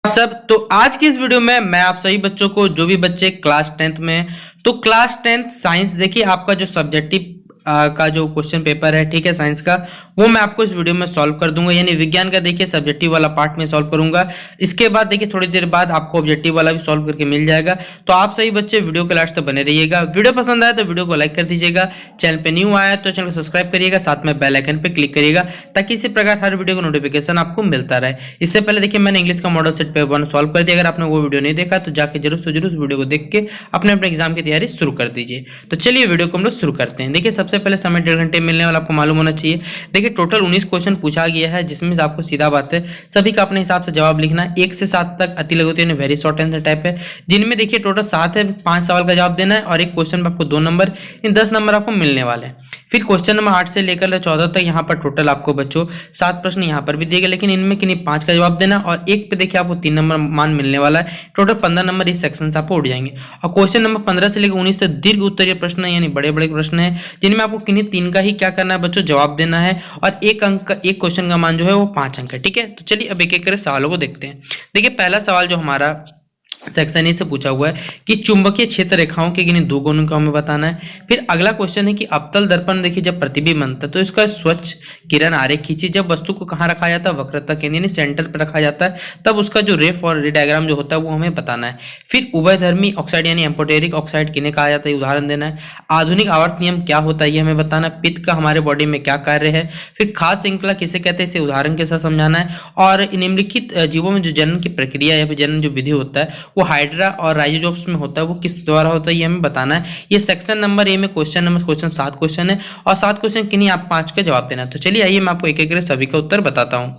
सब तो आज की इस वीडियो में मैं आप सभी बच्चों को जो भी बच्चे क्लास 10th में हैं, तो क्लास 10th साइंस देखिए आपका जो सब्जेक्टिव का जो क्वेश्चन पेपर है, ठीक है, साइंस का, वो मैं आपको इस वीडियो में सॉल्व कर दूंगा। यानी विज्ञान का देखिए सब्जेक्टिव वाला पार्ट में सॉल्व करूंगा। इसके बाद देखिए थोड़ी देर बाद आपको ऑब्जेक्टिव वाला भी सॉल्व करके मिल जाएगा। तो आप सभी बच्चे वीडियो के लास्ट तक बने रहिएगा। वीडियो पसंद आया तो वीडियो को लाइक कर दीजिएगा। चैनल पे न्यू आया तो चैनल को सब्सक्राइब करिएगा, साथ में बेल आइकन पे क्लिक करिएगा ताकि इसी प्रकार हर वीडियो का नोटिफिकेशन आपको मिलता रहे। इससे पहले देखिए मैंने इंग्लिश का मॉडल सेट पेपर 1 सॉल्व कर दिया। अगर आपने वो वीडियो नहीं देखा तो जाके जरूर से जरूर वीडियो को देख के अपने अपने एग्जाम की तैयारी शुरू कर दीजिए। तो चलिए वीडियो को हम लोग शुरू करते हैं। देखिए सबसे पहले समय 1.5 घंटे मिलने वाला आपको मालूम होना चाहिए। देखिए टोटल 19 क्वेश्चन पूछा गया है, जिसमें से आपको सीधा बात है सभी का अपने हिसाब से जवाब लिखना है। 1 से 7 तक अति लघु यानी वेरी शॉर्ट आंसर टाइप है, जिनमें देखिए टोटल 7 है, 5 सवाल का जवाब देना है और एक क्वेश्चन में आपको 2 नंबर, इन 10 नंबर आपको मिलने वाले हैं। फिर क्वेश्चन नंबर 8 से लेकर 14 तक यहाँ पर टोटल आपको बच्चों 7 प्रश्न यहाँ पर भी दिए गए, लेकिन इनमें किन्हीं 5 का जवाब देना और एक पे देखिए आपको 3 नंबर मान मिलने वाला है। टोटल 15 नंबर इस सेक्शन से आपको उठ जाएंगे। और क्वेश्चन नंबर 15 से लेकर 19 तक दीर्घ उत्तरीय प्रश्न यानी बड़े बड़े प्रश्न है, जिनमें आपको किन्हीं 3 का ही क्या करना है बच्चों, जवाब देना है। और एक अंक एक क्वेश्चन का मान जो है वो 5 अंक है, ठीक है। तो चलिए अब एक एक करके सवालों को देखते हैं। देखिए पहला सवाल जो हमारा सेक्शन ए से पूछा हुआ है कि चुंबकीय क्षेत्र रेखाओं के किन्हीं 2 गुणों को हमें बताना है। फिर अगला क्वेश्चन है कि अवतल दर्पण देखिए जब प्रतिबिंब बनता है तो इसका स्वच्छ किरण आरेख खींची, जब वस्तु को कहाँ रखा जाता है, वक्रता केंद्र यानी सेंटर पर रखा जाता है, तब उसका जो रेफ और रे डायग्राम जो होता है वो हमें बताना है। फिर उभयधर्मी ऑक्साइड यानी एम्फोटेरिक ऑक्साइड किन्हें कहा जाता है, उदाहरण देना है। आधुनिक आवर्त नियम क्या होता है ये हमें बताना है। पित्त का हमारे बॉडी में क्या कार्य है। फिर खाद्य श्रृंखला किसे कहते हैं इसे उदाहरण के साथ समझाना है। और निम्नलिखित जीवों में जो जनन की प्रक्रिया या फिर जनन जो विधि होता है वो हाइड्रा और राइजोप्स में होता है, वो किस द्वारा होता है ये हमें बताना है। ये सेक्शन नंबर ए में क्वेश्चन 7 क्वेश्चन है और 7 क्वेश्चन किन्हीं आप 5 का जवाब देना है। तो चलिए आइए मैं आपको एक एक करके सभी का उत्तर बताता हूँ।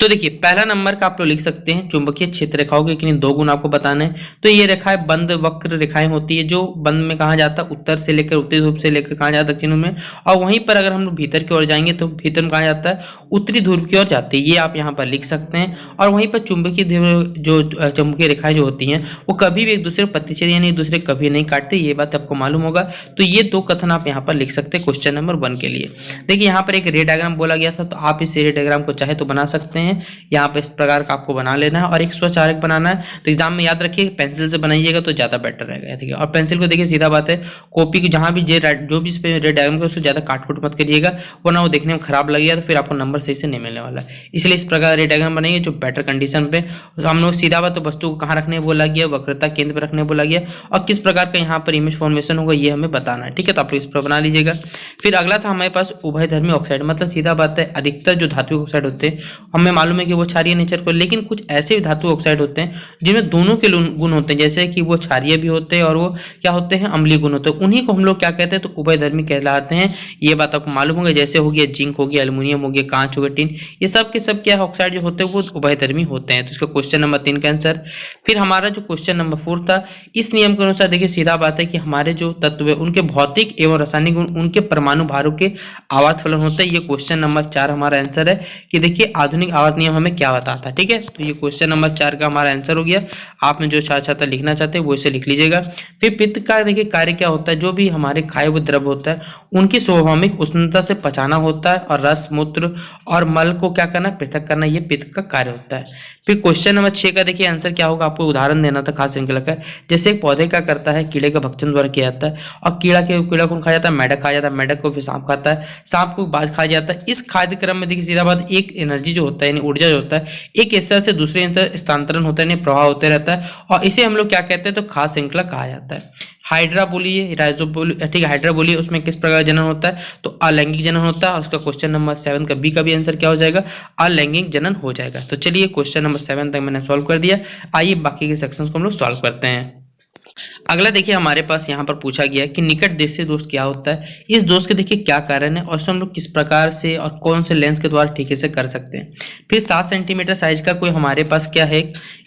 तो देखिए पहला नंबर का आप लोग लिख सकते हैं चुंबकीय क्षेत्र रेखाओं के किन्हीं 2 गुण आपको बताने हैं। तो ये रेखाएं बंद वक्र रेखाएं होती है, जो बंद में कहा जाता है उत्तर से लेकर उत्तरी ध्रुव से लेकर कहा जाता है दक्षिण में, और वहीं पर अगर हम लोग भीतर की ओर जाएंगे तो भीतर में कहा जाता है उत्तरी ध्रुव की ओर जाती है। ये आप यहाँ पर लिख सकते हैं। और वहीं पर चुंबकीय जो चुंबकीय रेखाएं जो होती हैं वो कभी भी एक दूसरे को प्रतिच्छेद यानी एक दूसरे कभी नहीं काटते, ये बात आपको मालूम होगा। तो ये 2 कथन आप यहाँ पर लिख सकते हैं क्वेश्चन नंबर 1 के लिए। देखिए यहाँ पर एक रे डायग्राम बोला गया था, तो आप इस रे डायग्राम को चाहे तो बना सकते हैं। यहाँ पे इस प्रकार का आपको बना लेना है और एक स्वच्छ आरेख बनाना है। तो एग्जाम में याद रखिए पेंसिल से बनाइएगा तो ज्यादा बेटर रहेगा, ठीक है। और पेंसिल को देखिए सीधा बात है कॉपी की जहां भी जो भी इस पे रेड डायग्राम का उससे ज्यादा काटकुट मत करिएगा, वरना वो देखने में खराब लगेगा तो फिर आपको नंबर सही से नहीं मिलने वाला है। इसलिए इस प्रकार रेड डायग्राम बनाइए जो बेटर कंडीशन पे। तो हम लोग सीधा बात तो वस्तु को कहाँ रखने बोला गया, वक्रता केंद्र पर रखने बोला गया, और किस प्रकार का यहाँ पर इमेज फॉर्मेशन होगा ये हमें बताना है, ठीक है। तो आप लोग इस पर बना लीजिएगा। फिर अगला था हमारे पास उभयधर्मी ऑक्साइड, मतलब सीधा बात है अधिकतर जो धातु ऑक्साइड होते हैं हमें मालूम है कि वो क्षारीय नेचर को, लेकिन कुछ ऐसे धातु ऑक्साइड होते हैं जिनमें दोनों के गुण होते हैं, जैसे कि वो क्षारीय भी होते हैं और वो क्या होते हैं, अम्लीय गुण होते हैं। उन्हीं को हम लोग क्या कहते हैं, तो उभयधर्मी कहलाते हैं। ये बात आपको मालूम होगा। जैसे हो गया जिंक हो गया, एल्युमिनियम हो गया, कांच हो गया, टिन, ये सब के सब क्या ऑक्साइड जो होते हैं वो उभयधर्मी होते हैं। तो इसका क्वेश्चन नंबर 3 का आंसर। फिर हमारा जो क्वेश्चन नंबर 4 था, इस नियम के अनुसार देखिए सीधा बात है कि हमारे जो तत्व है उनके भौतिक एवं रासायनिक गुण उनके परमाणु भारों के आवर्त फलन होता है। ये क्वेश्चन नंबर 4 हमारा आंसर है कि देखिए आधुनिक आवर्त नियम हमें क्या बताता है, ठीक है। तो ये क्वेश्चन नंबर 4 का हमारा आंसर हो गया। आपने जो छात्र लिखना चाहते हैं वो इसे लिख लीजिएगा। फिर पित्त का देखिए कार्य क्या होता है, जो भी हमारे खाए हुए द्रव्य होता है उनकी स्वाभाविक उष्णता से पचाना होता है और रस मूत्र और मल को क्या करना, पृथक करना, ये पित्त का कार्य होता है। फिर क्वेश्चन नंबर 6 का देखिए आंसर क्या होगा, आपको उदाहरण देना था खाद्य श्रृंखला का। जैसे एक पौधे का करता है, कीड़े का भक्षण द्वारा किया जाता है, और कीड़ा कौन खाया जाता है, मेढक खाया जाता है, मेढक को फिर सांप खाता है, सांप को बाज खाया जाता है। इस खाद्य क्रम में देखिए सीधा बात एक एनर्जी जो होता है यानी ऊर्जा जो होता है एक हिस्से से दूसरे हिस्से स्थानांतरण होता है यानी प्रवाह होते रहता है, और इसे हम लोग क्या कहते हैं, तो खाद्य श्रृंखला कहा जाता है। हाइड्रा बोलिए, राइजो बोलिए, ठीक है, हाइड्रा बोलिए, उसमें किस प्रकार जनन होता है, तो अलैंगिक जनन होता है। उसका क्वेश्चन नंबर 7 का बी का भी आंसर क्या हो जाएगा, अलैंगिक जनन हो जाएगा। तो चलिए क्वेश्चन नंबर 7 तक मैंने सॉल्व कर दिया। आइए बाकी के सेक्शंस को हम लोग सॉल्व करते हैं। अगला देखिए हमारे पास यहाँ पर पूछा गया कि निकट दृष्टि दोष क्या होता है, इस दोष के देखिए क्या कारण है और इसे हम लोग किस प्रकार से और कौन से लेंस के द्वारा ठीक से कर सकते हैं। फिर 7 सेंटीमीटर साइज का कोई हमारे पास क्या है,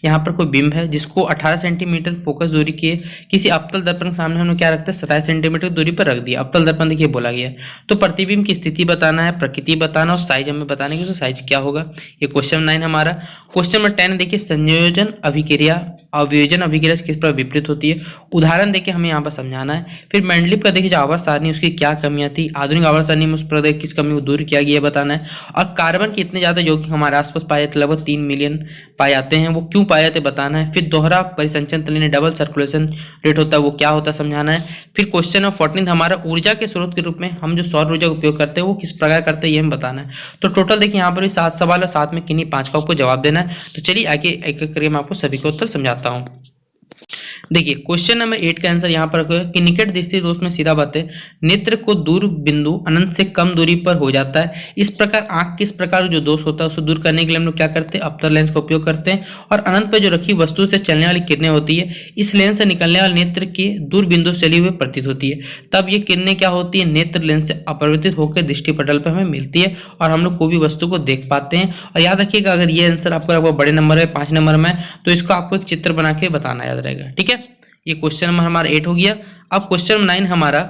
यहाँ पर कोई बिंब है जिसको 18 सेंटीमीटर फोकस दूरी के किसी अवतल दर्पण के सामने हम लोग क्या रखते हैं, 27 सेंटीमीटर दूरी पर रख दिया। अवतल दर्पण देखिए बोला गया है, तो प्रतिबिंब की स्थिति बताना है, प्रकृति बताना और साइज हमें बताने की, तो साइज क्या होगा। ये क्वेश्चन 9 हमारा। क्वेश्चन नंबर 10 देखिए संयोजन अभिक्रिया अवयोजन अभिक्रिया किस प्रकार विपरीत होती है, उदाहरण देके हमें यहाँ पर समझाना है। फिर मेंडलीव का देखिए जो आवर्त सारणी उसकी क्या कमियां थी, आधुनिक आवर्त सारणी में उस पर किस कमी को दूर किया गया बताना है। और कार्बन के इतने ज्यादा यौगिक हमारे आसपास पाए जाते, लगभग 3 मिलियन पाए जाते हैं, वो क्यों पाए जाते बताना है। फिर दोहरा परिसंचरण तंत्र डबल सर्कुलेशन रेट होता है, वो क्या होता है समझाना है। फिर क्वेश्चन नंबर 14 हमारा ऊर्जा के स्रोत के रूप में हम जो सौर ऊर्जा का उपयोग करते हैं वो किस प्रकार करते हैं ये हमें बताना है। तो टोटल देखिए यहाँ पर भी 7 सवाल और साथ में किन्हीं 5 का आपको जवाब देना है। तो चलिए आगे एक एक करके मैं आपको सभी का उत्तर समझाता हूँ। देखिए क्वेश्चन नंबर 8 का आंसर यहाँ पर कि निकट दृष्टि दोष में सीधा बात है, नेत्र को दूर बिंदु अनंत से कम दूरी पर हो जाता है। इस प्रकार आंख किस प्रकार जो दोष होता है उसको दूर करने के लिए हम लोग क्या करते हैं, अवतल लेंस का उपयोग करते हैं। और अनंत पर जो रखी वस्तु से चलने वाली किरणें होती है, इस लेंस से निकलने वाले नेत्र के दूर बिंदु से चली हुई प्रतीत होती है। तब ये किरणें क्या होती है, नेत्र लेंस से अपरिवर्तित होकर दृष्टि पटल पर हमें मिलती है और हम लोग कोई भी वस्तु को देख पाते हैं। और याद रखिएगा अगर ये आंसर आपको बड़े नंबर है 5 नंबर में, तो इसको आपको एक चित्र बना के बताना याद रहेगा। ठीक है, ये क्वेश्चन नंबर हमारा 8 हो गया। अब क्वेश्चन नंबर 9 हमारा,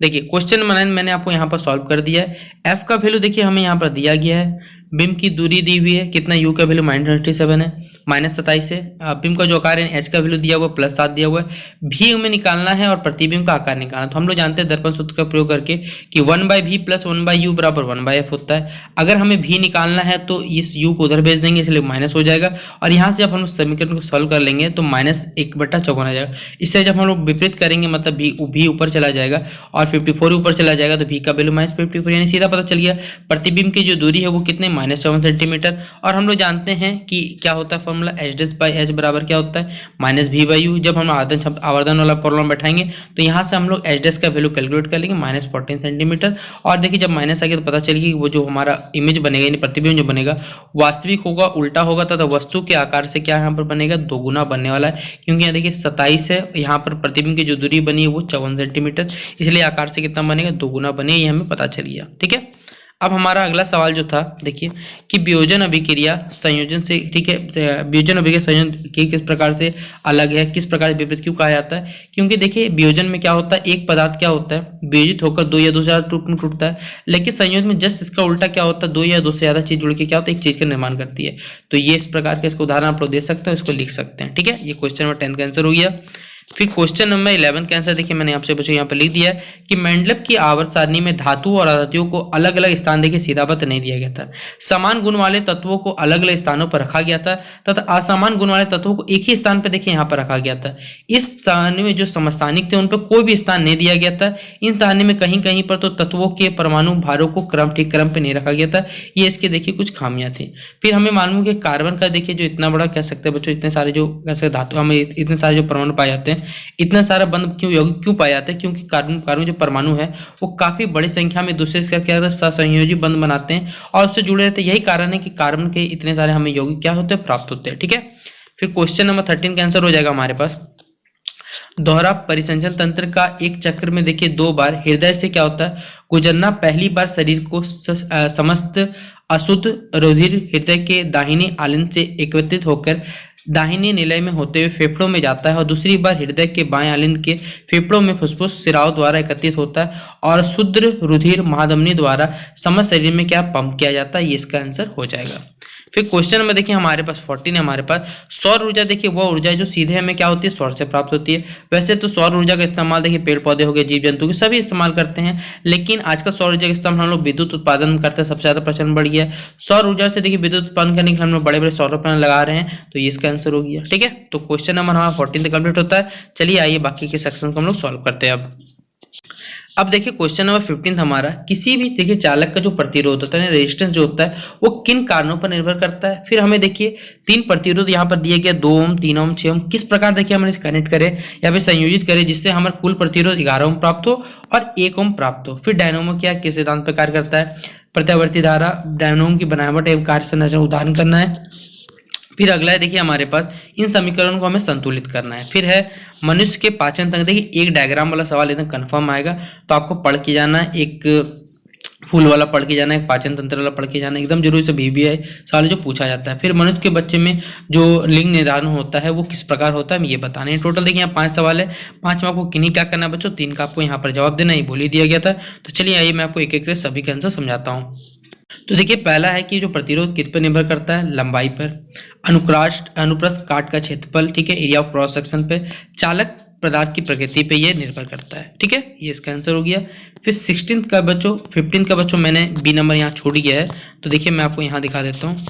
देखिए क्वेश्चन नंबर 9 मैंने आपको यहाँ पर सॉल्व कर दिया है। एफ का वैल्यू देखिए हमें यहाँ पर दिया गया है, बिम की दूरी दी हुई है कितना, यू का वैल्यू -27 है, -27 है। बिम का जो आकार है एच का वैल्यू दिया हुआ है +7 दिया हुआ है। भी हमें निकालना है और प्रतिबिंब का आकार निकालना है। तो हम लोग जानते हैं दर्पण सूत्र का प्रयोग करके कि 1/v + 1/u = 1/f होता है। अगर हमें भी निकालना है तो इस u को उधर भेज देंगे, इसलिए माइनस हो जाएगा। और यहाँ से जब हम समीकरण को सॉल्व कर लेंगे तो -1/54 आ जाएगा। इससे जब हम लोग विपरीत करेंगे मतलब भी ऊपर चला जाएगा और 54 ऊपर चला जाएगा, तो v का वैल्यू -54, यानी सीधा पता चल गया प्रतिबिंब की जो दूरी है वो कितने -7 सेंटीमीटर। और हम लोग जानते हैं कि क्या होता है फॉर्मूला h' बराबर क्या होता है -v/u। जब हम आवर्धन वाला प्रॉब्लम बैठाएंगे तो यहाँ से हम लोग h' का वैल्यू कैलकुलेट कर लेंगे -14 सेंटीमीटर। और देखिए जब माइनस आ गया तो पता चलेगी कि वो जो हमारा इमेज बनेगा यानी प्रतिबिंब जो बनेगा वास्तविक होगा, उल्टा होगा तथा वस्तु के आकार से क्या यहाँ पर बनेगा, दोगुना बनने वाला है। क्योंकि यहाँ देखिए 27 है, यहाँ पर प्रतिबिंब की जो दूरी बनी है वो 54 सेंटीमीटर, इसलिए आकार से कितना बनेगा, दोगुना बने, ये हमें पता चल गया। ठीक है, अब हमारा अगला सवाल जो था देखिए कि वियोजन अभिक्रिया संयोजन से, ठीक है, वियोजन अभिक्रिया संयोजन की किस प्रकार से अलग है, किस प्रकार विपरीत क्यों कहा जाता है। क्योंकि देखिए वियोजन में क्या होता है, एक पदार्थ क्या होता है वियोजित होकर 2 या 2 से ज्यादा रूप में टूटता है, लेकिन संयोजन में जस्ट इसका उल्टा क्या होता है, 2 या 2 से ज्यादा चीज जुड़ के क्या होता है, एक चीज का निर्माण करती है। तो ये इस प्रकार के इसको उदाहरण आप लोग दे सकते हैं, इसको लिख सकते हैं। ठीक है, ये क्वेश्चन नंबर 10 का आंसर हो गया। फिर क्वेश्चन नंबर 11 का आंसर देखिए मैंने आपसे बच्चों यहाँ पर लिख दिया है कि मेंडलेव की आवर्त सारणी में धातु और अधातुओं को अलग अलग स्थान देखिए सीधाबद्ध नहीं दिया गया था। समान गुण वाले तत्वों को अलग अलग स्थानों पर रखा गया था तथा असमान गुण वाले तत्वों को एक ही स्थान पर देखिए यहाँ पर रखा गया था। इस सारणी में जो समस्थानिक थे उन पर कोई भी स्थान नहीं दिया गया था। इन सारणी में कहीं कहीं पर तो तत्वों के परमाणु भारों को ठीक क्रम पे नहीं रखा गया था। ये इसके देखिए कुछ खामियां थी। फिर हमें मालूम है कि कार्बन का देखिए जो इतना बड़ा कह सकते हैं बच्चों, इतने सारे जो कैसे धातु हमें इतने सारे जो परमाणु पाए जाते हैं, इतना सारा बंध क्यों पाया जाता है, क्योंकि कार्बन जो परमाणु है वो काफी बड़ी संख्या में दूसरे से क्या सहसंयोजी बंध बनाते हैं और उससे जुड़े रहते हैं। यही कारण है कि कार्बन के इतने सारे हमें यौगिक क्या होते हैं, प्राप्त होते हैं। ठीक है, फिर क्वेश्चन नंबर 13 का आंसर हो जाएगा हमारे पास, दोहरा परिसंचरण तंत्र का एक चक्र में देखिए 2 बार हृदय से क्या होता है गुजरना। पहली बार शरीर को समस्त अशुद्ध रुधिर हृदय के दाहिने आलिंद से एकत्रित होकर दाहिने निलय में होते हुए फेफड़ों में जाता है और दूसरी बार हृदय के बाएं आलिंद के फेफड़ों में फुसफुस सिराओं द्वारा एकत्रित होता है और शुद्ध रुधिर महाधमनी द्वारा समस्त शरीर में क्या पंप किया जाता है। ये इसका आंसर हो जाएगा। फिर क्वेश्चन नंबर देखिए हमारे पास 14 है हमारे पास, सौर ऊर्जा देखिए वो ऊर्जा जो सीधे हमें क्या होती है, सौर से प्राप्त होती है। वैसे तो सौर ऊर्जा का इस्तेमाल देखिए पेड़ पौधे हो गए, जीव जंतु के सभी इस्तेमाल करते हैं, लेकिन आज का सौर ऊर्जा का इस्तेमाल हम लोग विद्युत उत्पादन करते हैं, सबसे ज्यादा प्रचलन बढ़ गया है। सौर ऊर्जा से देखिए विद्युत उत्पादन करने के लिए हम लोग बड़े बड़े सौर पैनल लगा रहे हैं, तो ये इसका आंसर हो गया। ठीक है, तो क्वेश्चन नंबर हमारा 14 कंप्लीट होता है। चलिए आइए बाकी के सेक्शन को हम लोग सॉल्व करते हैं। अब देखिए क्वेश्चन नंबर 15 हमारा, किसी भी देखिए चालक का जो प्रतिरोध होता है, रेजिस्टेंस जो होता है वो किन कारणों पर निर्भर करता है। फिर हमें देखिए 3 प्रतिरोध यहाँ पर दिए गए, 2 ओम, 3 ओम, 6 ओम। किस प्रकार देखिए हम इसे कनेक्ट करें या फिर संयोजित करें जिससे हमारा कुल प्रतिरोध 11 ओम प्राप्त हो और 1 ओम प्राप्त हो। फिर डायनोमो क्या किस सिद्धांत पर कार्य करता है, प्रत्यावर्ती धारा डायनोमो की बनावट एवं कार्य संरचना उदाहरण करना है। फिर अगला है देखिए हमारे पास इन समीकरणों को हमें संतुलित करना है। फिर है मनुष्य के पाचन तंत्र, देखिए एक डायग्राम वाला सवाल एकदम कंफर्म आएगा, तो आपको पढ़ के जाना है, एक फूल वाला पढ़ के जाना है, एक पाचन तंत्र वाला पढ़ के जाना है, एकदम जरूरी से VBI सवाल जो पूछा जाता है। फिर मनुष्य के बच्चे में जो लिंग निर्धारण होता है वो किस प्रकार होता है ये बताना है। टोटल देखिए यहाँ 5 सवाल है, 5 में आपको किन्हीं क्या करना है बच्चों, 3 का आपको यहाँ पर जवाब देना, ये बोल ही दिया गया था। तो चलिए आइए मैं आपको एक एक सभी का आंसर समझाता हूँ। तो देखिए पहला है कि जो प्रतिरोध किस पर निर्भर करता है, लंबाई पर, अनुप्रस्थ काट का क्षेत्रफल, ठीक है, एरिया ऑफ क्रॉस सेक्शन पे, चालक पदार्थ की प्रकृति पे ये निर्भर करता है। ठीक है, ये इसका आंसर हो गया। फिर 16th का बच्चों 15th का बच्चों मैंने बी नंबर यहाँ छोड़ गया है, तो देखिए मैं आपको यहाँ दिखा देता हूँ,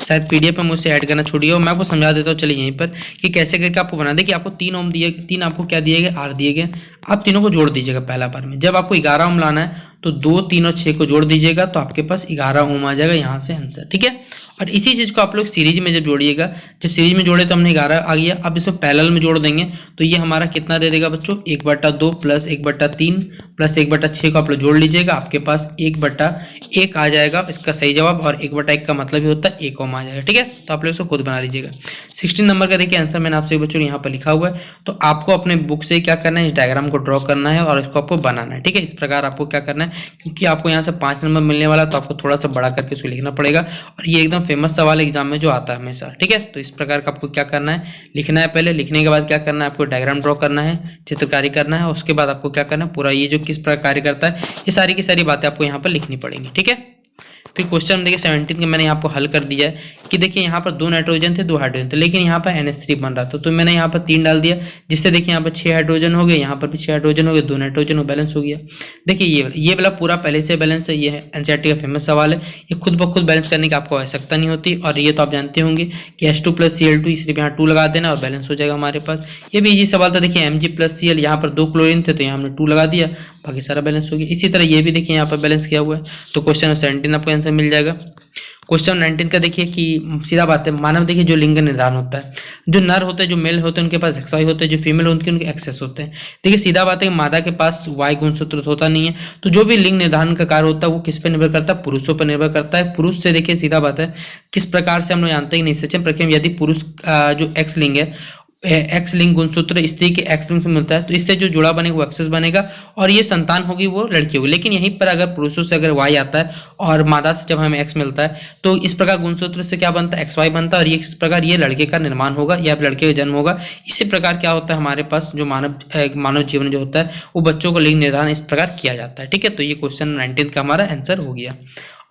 शायद पीडीएफ में मुझसे ऐड करना छूट गया, और मैं आपको समझा देता हूँ चलिए यहीं पर कि कैसे करके आपको बना दे कि आपको 3 ओम दिए, 3 आपको क्या दिए गए, आर दिए गए, आप तीनों को जोड़ दीजिएगा पहला बार में। जब आपको 11 ओम लाना है तो 2, 3 और 6 को जोड़ दीजिएगा, तो आपके पास 11 ओम आ जाएगा यहाँ से आंसर। ठीक है, और इसी चीज को आप लोग सीरीज में जब जोड़िएगा, जब सीरीज में जोड़े तो हमने 11 आ गया, अब इसमें पैरेलल में जोड़ देंगे तो ये हमारा कितना दे देगा बच्चों, 1/2 प्लस 1/3 प्लस 1/6 को आप लोग जोड़ लीजिएगा, आपके पास 1/1 आ जाएगा इसका सही जवाब, और 1/1 का मतलब ही होता है 1 ओम आ जाएगा। ठीक है, तो आप लोग इसको खुद बना लीजिएगा। 16 नंबर का देखिए आंसर मैंने आपसे बच्चों यहाँ पर लिखा हुआ है, तो आपको अपने बुक से क्या करना है, इस डायग्राम को ड्रॉ करना है और इसको आपको बनाना है। ठीक है, इस प्रकार आपको क्या करना है, क्योंकि आपको यहाँ से 5 नंबर मिलने वाला, तो आपको थोड़ा सा बड़ा करके इसको लिखना पड़ेगा, और ये एकदम फेमस सवाल एग्जाम में जो आता है हमेशा। ठीक है, तो इस प्रकार का आपको क्या करना है, लिखना है पहले, लिखने के बाद क्या करना है, आपको डायग्राम ड्रॉ करना है, चित्रकारी करना है, उसके बाद आपको क्या करना है, पूरा ये जो किस प्रकार कार्य करता है ये सारी की सारी बातें आपको यहाँ पर लिखनी पड़ेंगी। ठीक है, फिर क्वेश्चन देखिए 17 के मैंने यहाँ पर हल कर दिया है कि देखिए यहाँ पर 2 नाइट्रोजन थे 2 हाइड्रोजन थे, लेकिन यहाँ पर NH3 बन रहा था, तो मैंने यहाँ पर 3 डाल दिया, जिससे देखिए यहाँ पर 6 हाइड्रोजन हो गए, यहाँ पर भी 6 हाइड्रोजन हो गए, 2 नाइट्रोजन हो, बैलेंस हो गया। देखिए ये वाला पूरा पहले से बैलेंस है, ये है एनसीईआरटी का फेमस सवाल है, ये खुद ब खुद बैलेंस करने की आपको आवश्यकता नहीं होती, और ये तो आप जानते होंगे कि H2 + Cl2, इसलिए यहाँ 2 लगा देना और बैलेंस हो जाएगा हमारे पास। ये भी इजी सवाल था, देखिए Mg + Cl, यहाँ पर 2 क्लोरीन थे तो यहाँ हमने 2 लगा दिया, बाकी सारा बैलेंस हो गया। इसी तरह ये भी देखिए यहाँ पर बैलेंस किया हुआ है, तो क्वेश्चन 17 आपको आंसर मिल जाएगा। क्वेश्चन 19 का देखिए कि सीधा बात है, मानव देखिए जो लिंग निर्धारण होता है, जो नर होते हैं जो मेल होते हैं उनके पास XY होते हैं, जो फीमेल होते हैं उनके एक्सेस होते हैं। देखिए सीधा बात है कि मादा के पास Y गुणसूत्र होता नहीं है, तो जो भी लिंग निर्धारण का कार्य होता है वो किस पे निर्भर करता है, पुरुषों पर निर्भर करता है। पुरुष से देखिए सीधा बात है किस प्रकार से हम लोग जानते हैं कि निषेचन प्रक्रिया में यदि पुरुष जो X लिंग है, एक्स लिंग गुणसूत्र स्त्री के एक्स लिंग से मिलता है, तो इससे जो जुड़ा बनेगा वो एक्सेस बनेगा, और ये संतान होगी वो लड़की होगी। लेकिन यहीं पर अगर पुरुषों से अगर Y आता है और मादा से जब हमें X मिलता है, तो इस प्रकार गुणसूत्र से क्या बनता है, XY बनता है, और ये इस प्रकार ये लड़के का निर्माण होगा या लड़के का जन्म होगा। इसी प्रकार क्या होता है हमारे पास जो मानव जीवन जो होता है वो बच्चों को लिंग निर्धारण इस प्रकार किया जाता है। ठीक है, तो ये क्वेश्चन 19 का हमारा आंसर हो गया।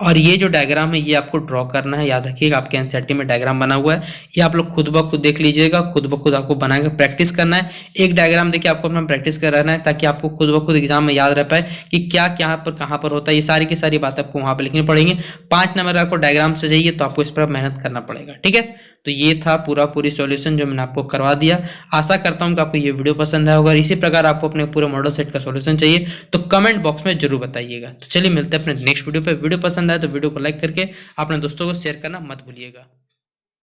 और ये जो डायग्राम है ये आपको ड्रॉ करना है, याद रखिएगा आपके एनसीईआरटी में डायग्राम बना हुआ है, ये आप लोग खुद ब खुद देख लीजिएगा, खुद ब खुद आपको बना के प्रैक्टिस करना है। एक डायग्राम देखिए आपको अपना प्रैक्टिस कराना है, ताकि आपको खुद ब खुद एग्जाम में याद रह पाए कि क्या क्या पर कहाँ पर होता है, ये सारी की सारी बातें आपको वहाँ पर लिखनी पड़ेंगी। 5 नंबर आपको डायग्राम से चाहिए तो आपको इस पर मेहनत करना पड़ेगा। ठीक है, तो ये था पूरी सॉल्यूशन जो मैंने आपको करवा दिया। आशा करता हूँ कि आपको ये वीडियो पसंद आया होगा। इसी प्रकार आपको अपने पूरे मॉडल सेट का सॉल्यूशन चाहिए तो कमेंट बॉक्स में जरूर बताइएगा। तो चलिए मिलते हैं अपने नेक्स्ट वीडियो पे। वीडियो पसंद आए तो वीडियो को लाइक करके अपने दोस्तों को शेयर करना मत भूलिएगा।